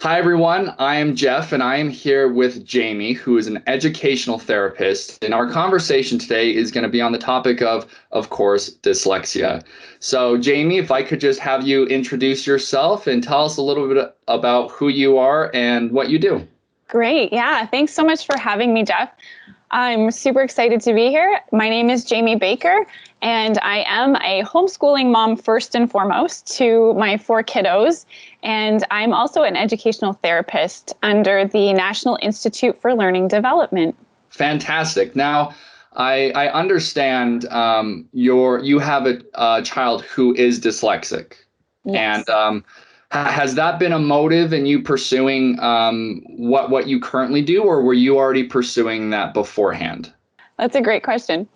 Hi, everyone. I am Jeff, and I am here with Jamie, who is an educational therapist. And our conversation today is going to be on the topic of course, dyslexia. So, Jamie, if I could just have you introduce yourself and tell us a little bit about who you are and what you do. Great. Yeah. Thanks so much for having me, Jeff. I'm super excited to be here. My name is Jamie Baker, and I am a homeschooling mom first and foremost to my 4 kiddos. And I'm also an educational therapist under the National Institute for Learning Development. Fantastic. Now, I understand you have a child who is dyslexic, and Yes. has that been a motive in you pursuing what you currently do, or were you already pursuing that beforehand? That's a great question.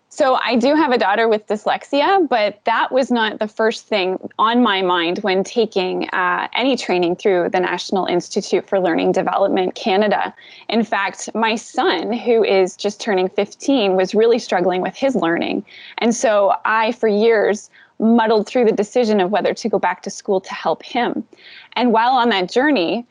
So I do have a daughter with dyslexia, but that was not the first thing on my mind when taking any training through the National Institute for Learning Development Canada. In fact, my son, who is just turning 15, was really struggling with his learning. And so I, for years, muddled through the decision of whether to go back to school to help him. And while on that journey,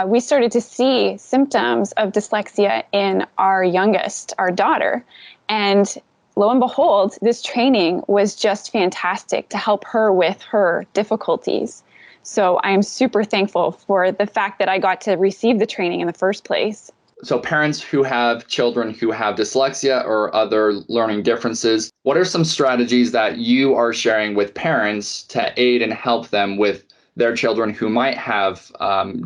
we started to see symptoms of dyslexia in our youngest, our daughter. And lo and behold, this training was just fantastic to help her with her difficulties. So I'm super thankful for the fact that I got to receive the training in the first place. So parents who have children who have dyslexia or other learning differences, what are some strategies that you are sharing with parents to aid and help them with their children who might have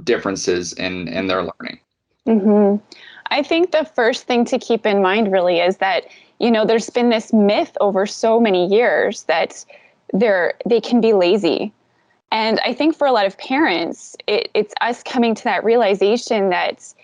differences in their learning? hmm I think the first thing to keep in mind really is that, there's been this myth over so many years that they can be lazy. And I think for a lot of parents, it's us coming to that realization that,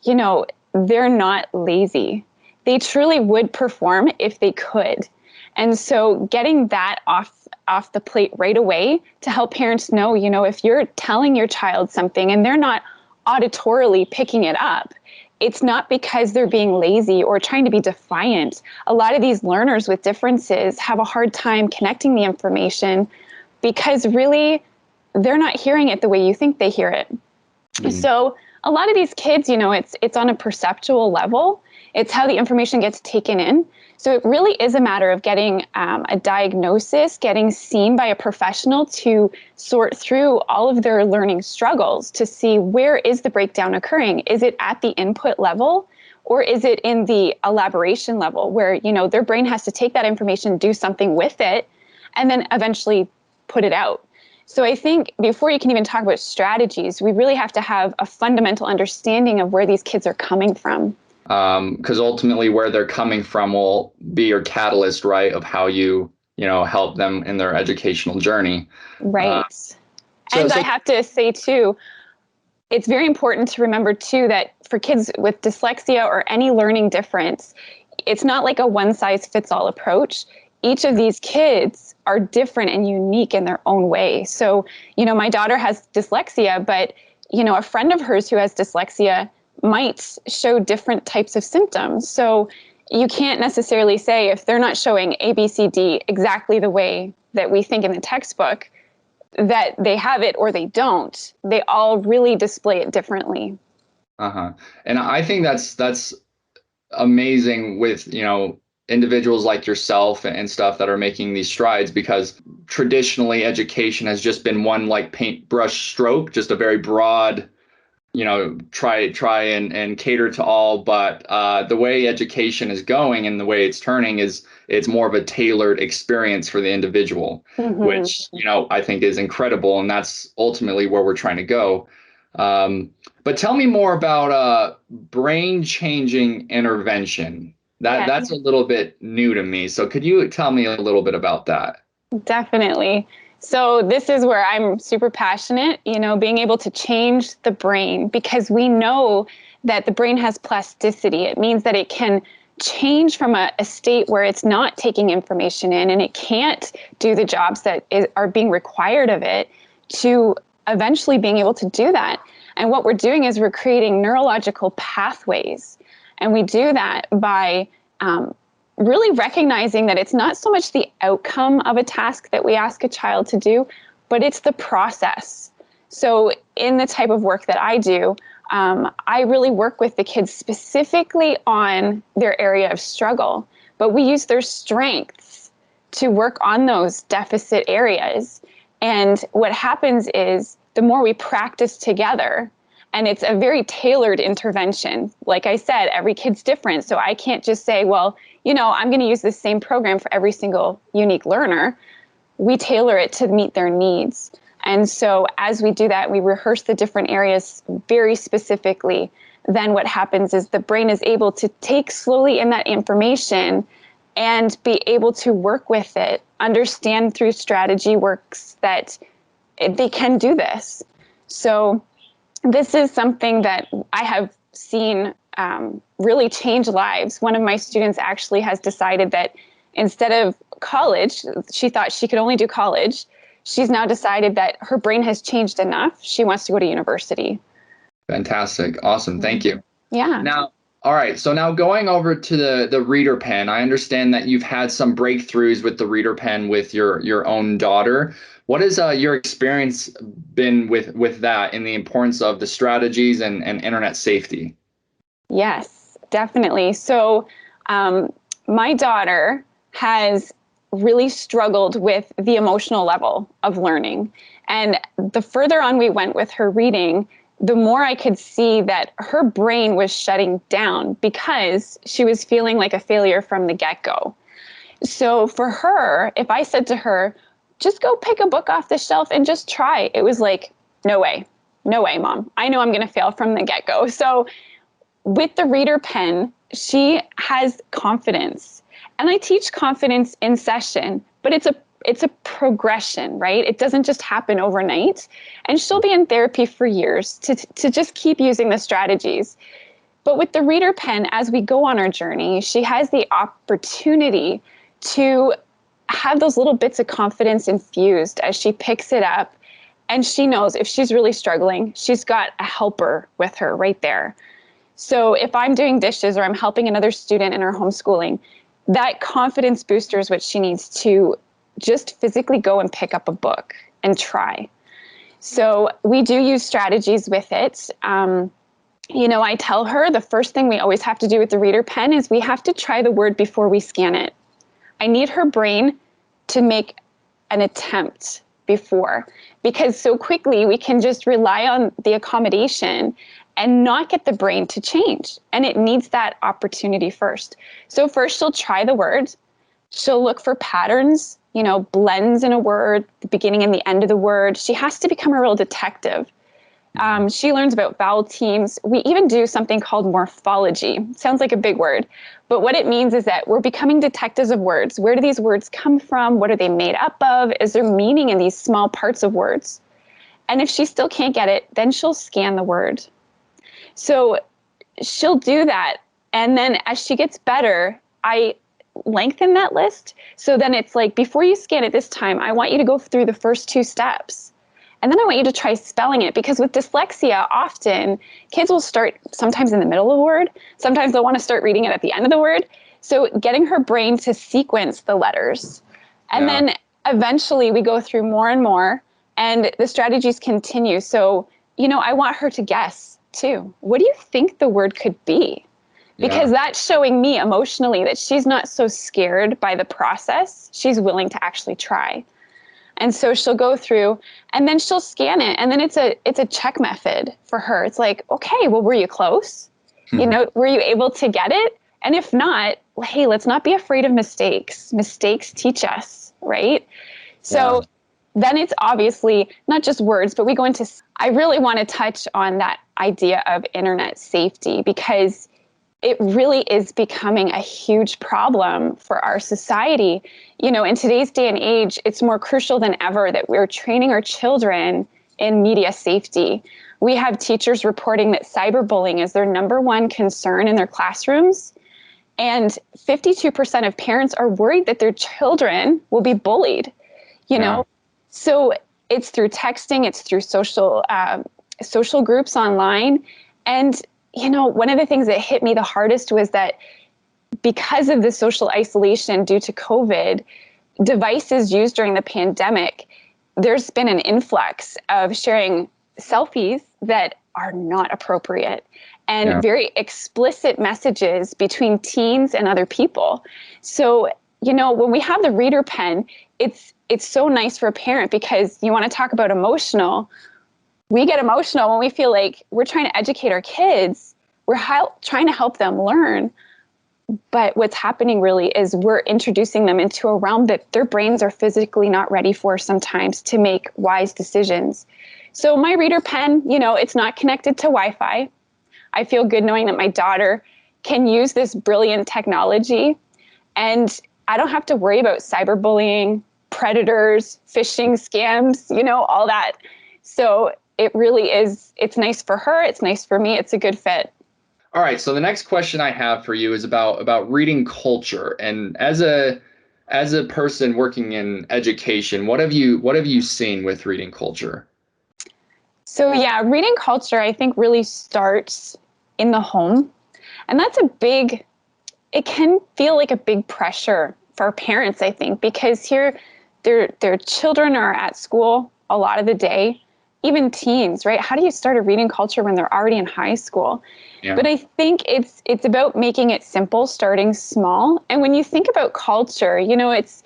they're not lazy. They truly would perform if they could. And so getting that off the plate right away to help parents know, if you're telling your child something and they're not auditorily picking it up, it's not because they're being lazy or trying to be defiant. A lot of these learners with differences have a hard time connecting the information because really they're not hearing it the way you think they hear it. So a lot of these kids, it's on a perceptual level. It's how the information gets taken in. So it really is a matter of getting a diagnosis, getting seen by a professional to sort through all of their learning struggles to see where is the breakdown occurring. Is it at the input level, or is it in the elaboration level where, their brain has to take that information, do something with it, and then eventually put it out. So I think before you can even talk about strategies, we really have to have a fundamental understanding of where these kids are coming from. Because ultimately where they're coming from will be your catalyst, right, of how you help them in their educational journey. Right. So, And I so have to say, too, it's very important to remember, too, that for kids with dyslexia or any learning difference, it's not like a one-size-fits-all approach. Each of these kids are different and unique in their own way. So, my daughter has dyslexia, but, a friend of hers who has dyslexia might show different types of symptoms. So you can't necessarily say if they're not showing A, B, C, D exactly the way that we think in the textbook that they have it or they don't. They all really display it differently. and I think that's amazing with individuals like yourself and stuff that are making these strides, because traditionally education has just been one like paintbrush stroke, just a very broad try and cater to all. But the way education is going and the way it's turning is it's more of a tailored experience for the individual, which, I think is incredible. And that's ultimately where we're trying to go. But tell me more about brain changing intervention. That's a little bit new to me. So could you tell me a little bit about that? Definitely. So this is where I'm super passionate, being able to change the brain, because we know that the brain has plasticity. It means that it can change from a state where it's not taking information in and it can't do the jobs that are being required of it to eventually being able to do that. And what we're doing is we're creating neurological pathways. And we do that by really recognizing that it's not so much the outcome of a task that we ask a child to do, but it's the process. So in the type of work that I do, I really work with the kids specifically on their area of struggle, but we use their strengths to work on those deficit areas. And what happens is the more we practice together, and it's a very tailored intervention. Like I said, every kid's different. So I can't just say, well, I'm going to use the same program for every single unique learner. We tailor it to meet their needs. And so as we do that, we rehearse the different areas very specifically. Then what happens is the brain is able to take slowly in that information and be able to work with it, understand through strategy works that they can do this. So this is something that I have seen really change lives. One of my students actually has decided that instead of college, she thought she could only do college. She's now decided that her brain has changed enough. She wants to go to university. Fantastic. Awesome. Thank you. Yeah. Now, all right. So now going over to the reader pen, I understand that you've had some breakthroughs with the reader pen with your own daughter. What has your experience been with that and the importance of the strategies and internet safety? Yes, definitely. So my daughter has really struggled with the emotional level of learning. And the further on we went with her reading, the more I could see that her brain was shutting down because she was feeling like a failure from the get-go. So for her, if I said to her, just go pick a book off the shelf and just try, it was like, no way, Mom. I know I'm going to fail from the get-go. So with the reader pen, she has confidence. And I teach confidence in session, but it's a progression, right? It doesn't just happen overnight. And she'll be in therapy for years to just keep using the strategies. But with the reader pen, as we go on our journey, she has the opportunity to have those little bits of confidence infused as she picks it up. And she knows if she's really struggling, she's got a helper with her right there. So if I'm doing dishes or I'm helping another student in her homeschooling, that confidence booster is what she needs to just physically go and pick up a book and try. So we do use strategies with it. I tell her the first thing we always have to do with the reader pen is we have to try the word before we scan it. I need her brain to make an attempt before, because so quickly we can just rely on the accommodation and not get the brain to change. And it needs that opportunity first. So first she'll try the word. She'll look for patterns, blends in a word, the beginning and the end of the word. She has to become a real detective. She learns about vowel teams. We even do something called morphology. Sounds like a big word, but what it means is that we're becoming detectives of words. Where do these words come from? What are they made up of? Is there meaning in these small parts of words? And if she still can't get it, then she'll scan the word. So she'll do that. And then as she gets better, I lengthen that list. So then it's like, before you scan it this time, I want you to go through the first 2 steps. And then I want you to try spelling it, because with dyslexia, often kids will start sometimes in the middle of the word. Sometimes they'll want to start reading it at the end of the word. So getting her brain to sequence the letters. And then eventually we go through more and more, and the strategies continue. So, I want her to guess too. What do you think the word could be? Because that's showing me emotionally that she's not so scared by the process. She's willing to actually try. And so she'll go through and then she'll scan it. And then it's a check method for her. It's like, okay, well, were you close? Were you able to get it? And if not, hey, let's not be afraid of mistakes. Mistakes teach us, right? So then it's obviously not just words, but we go into, I really want to touch on that idea of internet safety, because it really is becoming a huge problem for our society. In today's day and age, it's more crucial than ever that we're training our children in media safety. We have teachers reporting that cyberbullying is their #1 concern in their classrooms. And 52% of parents are worried that their children will be bullied, So it's through texting, it's through social groups online. And, one of the things that hit me the hardest was that because of the social isolation due to COVID, devices used during the pandemic, there's been an influx of sharing selfies that are not appropriate and Yeah. very explicit messages between teens and other people. So, when we have the reader pen, it's so nice for a parent because you want to talk about emotional. We get emotional when we feel like we're trying to educate our kids. We're trying to help them learn. But what's happening really is we're introducing them into a realm that their brains are physically not ready for sometimes to make wise decisions. So my reader pen, it's not connected to Wi-Fi. I feel good knowing that my daughter can use this brilliant technology, and I don't have to worry about cyberbullying, predators, phishing scams, all that. So it really is, it's nice for her. It's nice for me. It's a good fit. All right. So the next question I have for you is about reading culture. And as a person working in education, what have you seen with reading culture? So yeah, reading culture, I think, really starts in the home. And that's it can feel like a big pressure for parents, I think, because here their children are at school a lot of the day, even teens, right? How do you start a reading culture when they're already in high school? Yeah. But I think it's about making it simple, starting small. And when you think about culture, it's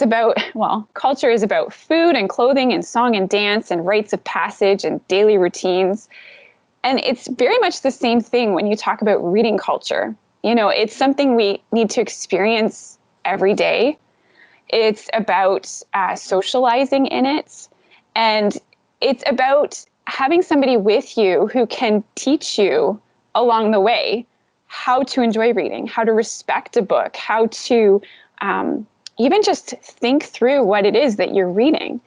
about, well, culture is about food and clothing and song and dance and rites of passage and daily routines. And it's very much the same thing when you talk about reading culture. It's something we need to experience every day. It's about socializing in it. And it's about having somebody with you who can teach you along the way how to enjoy reading, how to respect a book, how to even just think through what it is that you're reading.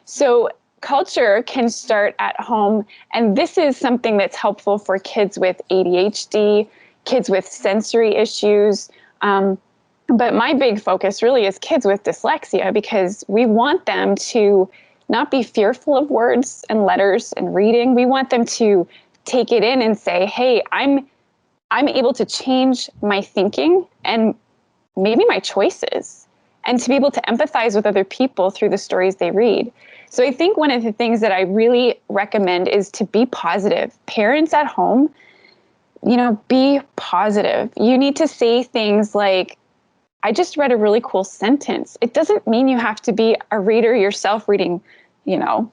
So culture can start at home, and this is something that's helpful for kids with ADHD, kids with sensory issues. But my big focus really is kids with dyslexia, because we want them to not be fearful of words and letters and reading. We want them to take it in and say, hey, I'm able to change my thinking and maybe my choices, and to be able to empathize with other people through the stories they read. So I think one of the things that I really recommend is to be positive. Parents at home, be positive. You need to say things like, I just read a really cool sentence. It doesn't mean you have to be a reader yourself reading,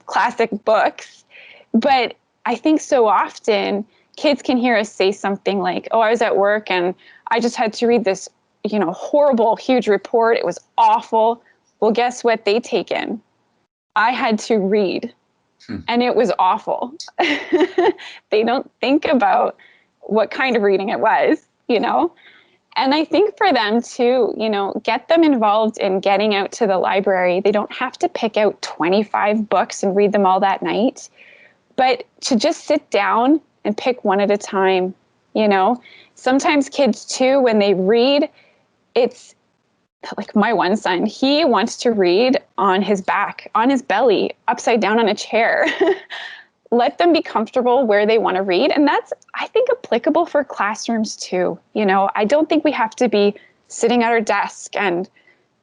classic books. But I think so often kids can hear us say something like, oh, I was at work and I just had to read this, horrible, huge report. It was awful. Well, guess what they take in? I had to read and it was awful. They don't think about what kind of reading it was, And I think for them to, get them involved in getting out to the library. They don't have to pick out 25 books and read them all that night, but to just sit down and pick one at a time. Sometimes kids too, when they read, it's like my one son, he wants to read on his back, on his belly, upside down on a chair. Let them be comfortable where they want to read. And that's, I think, applicable for classrooms too. I don't think we have to be sitting at our desk and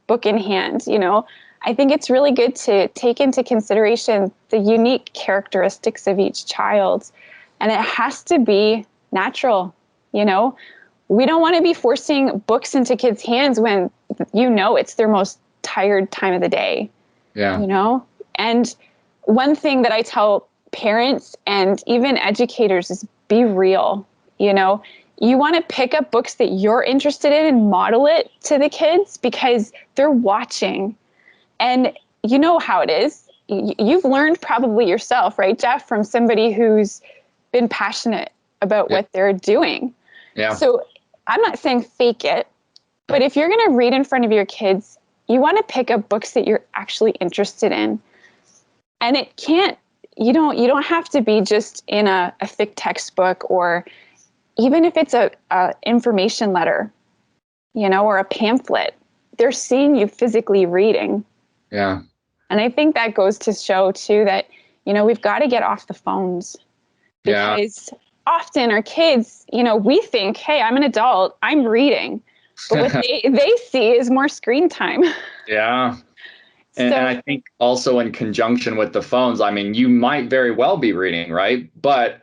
book in hand. I think it's really good to take into consideration the unique characteristics of each child. And it has to be natural. We don't want to be forcing books into kids' hands when it's their most tired time of the day. Yeah. And one thing that I tell parents and even educators is be real. You want to pick up books that you're interested in and model it to the kids because they're watching. And you know how it is. You've learned probably yourself, right, Jeff, from somebody who's been passionate about what they're doing. Yeah. So I'm not saying fake it, but if you're going to read in front of your kids, you want to pick up books that you're actually interested in. And it can't, you don't have to be just in a thick textbook, or even if it's a information letter, or a pamphlet. They're seeing you physically reading. Yeah. And I think that goes to show too that, we've got to get off the phones, because often our kids, we think, hey, I'm an adult, I'm reading. But what they see is more screen time. Yeah. And I think also in conjunction with the phones, I mean, you might very well be reading, right? But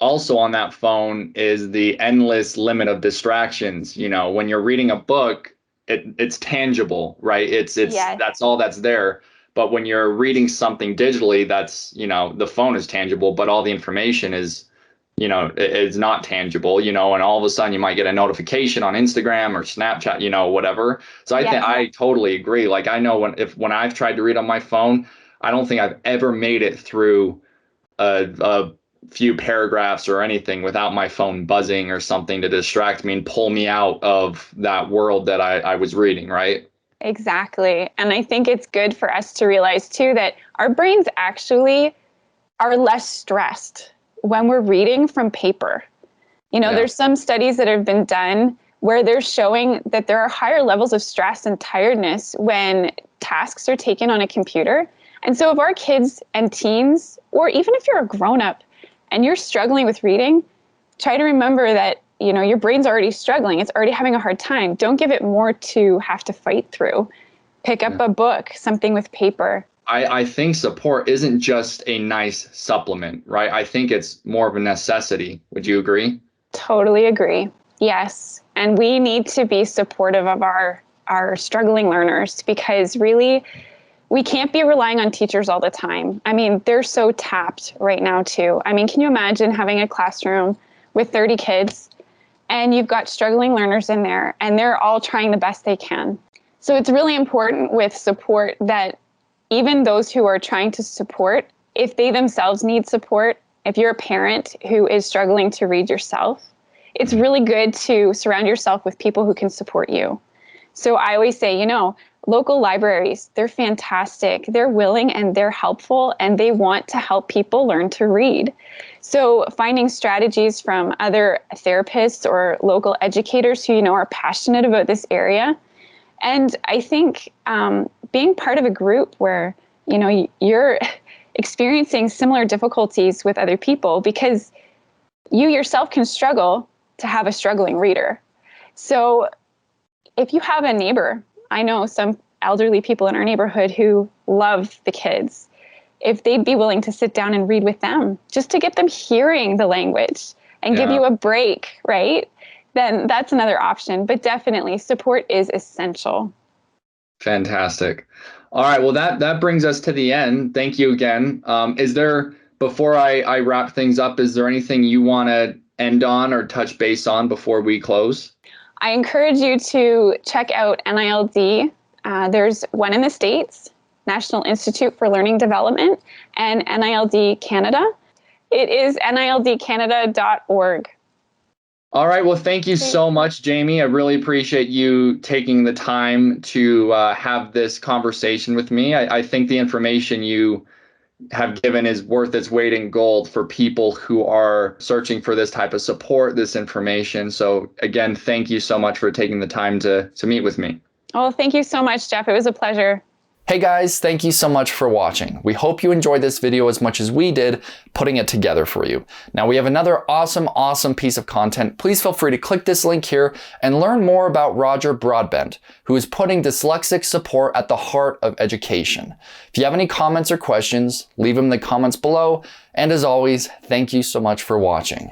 also on that phone is the endless limit of distractions. You know, when you're reading a book, it's tangible, right? It's yes, that's all that's there. But when you're reading something digitally, that's, you know, the phone is tangible, but all the information is, you know, is not tangible, you know, and all of a sudden you might get a notification on Instagram or Snapchat, you know, whatever. So I think yes, I totally agree. Like I know when I've tried to read on my phone, I don't think I've ever made it through a few paragraphs or anything without my phone buzzing or something to distract me and pull me out of that world that I was reading, right? exactly. And I think it's good for us to realize too that our brains actually are less stressed when we're reading from paper. You know, Yeah. there's some studies that have been done where they're showing that there are higher levels of stress and tiredness when tasks are taken on a computer. And so if our kids and teens, or even if you're a grown-up and you're struggling with reading, try to remember that, you know, your brain's already struggling. It's already having a hard time. Don't give it more to have to fight through. Pick up a book, something with paper. I think support isn't just a nice supplement, right? I think it's more of a necessity. Would you agree? Totally agree. Yes. And we need to be supportive of our struggling learners, because really we can't be relying on teachers all the time. I mean, they're so tapped right now too. I mean, can you imagine having a classroom with 30 kids and you've got struggling learners in there and they're all trying the best they can? So it's really important with support that even those who are trying to support, if they themselves need support, if you're a parent who is struggling to read yourself, it's really good to surround yourself with people who can support you. So I always say, you know, local libraries, they're fantastic. They're willing and they're helpful and they want to help people learn to read. So finding strategies from other therapists or local educators who, you know, are passionate about this area. And I think being part of a group where, you know, you're experiencing similar difficulties with other people, because you yourself can struggle to have a struggling reader. So if you have a neighbor, I know some elderly people in our neighborhood who love the kids, if they'd be willing to sit down and read with them, just to get them hearing the language and give you a break, right? Then that's another option. But definitely support is essential. Fantastic. All right. Well, that brings us to the end. Thank you again. Is there, before I wrap things up, is there anything you want to end on or touch base on before we close? I encourage you to check out NILD. There's one in the States, National Institute for Learning Development, and NILD Canada. It is nildcanada.org. All right. Well, thank you so much, Jamie. I really appreciate you taking the time to have this conversation with me. I think the information you have given is worth its weight in gold for people who are searching for this type of support, this information. So again, thank you so much for taking the time to meet with me. Oh, thank you so much, Jeff. It was a pleasure. Hey guys, thank you so much for watching. We hope you enjoyed this video as much as we did putting it together for you. Now we have another awesome piece of content. Please feel free to click this link here and learn more about Roger Broadbent, who is putting dyslexic support at the heart of education. If you have any comments or questions, leave them in the comments below. And as always, thank you so much for watching.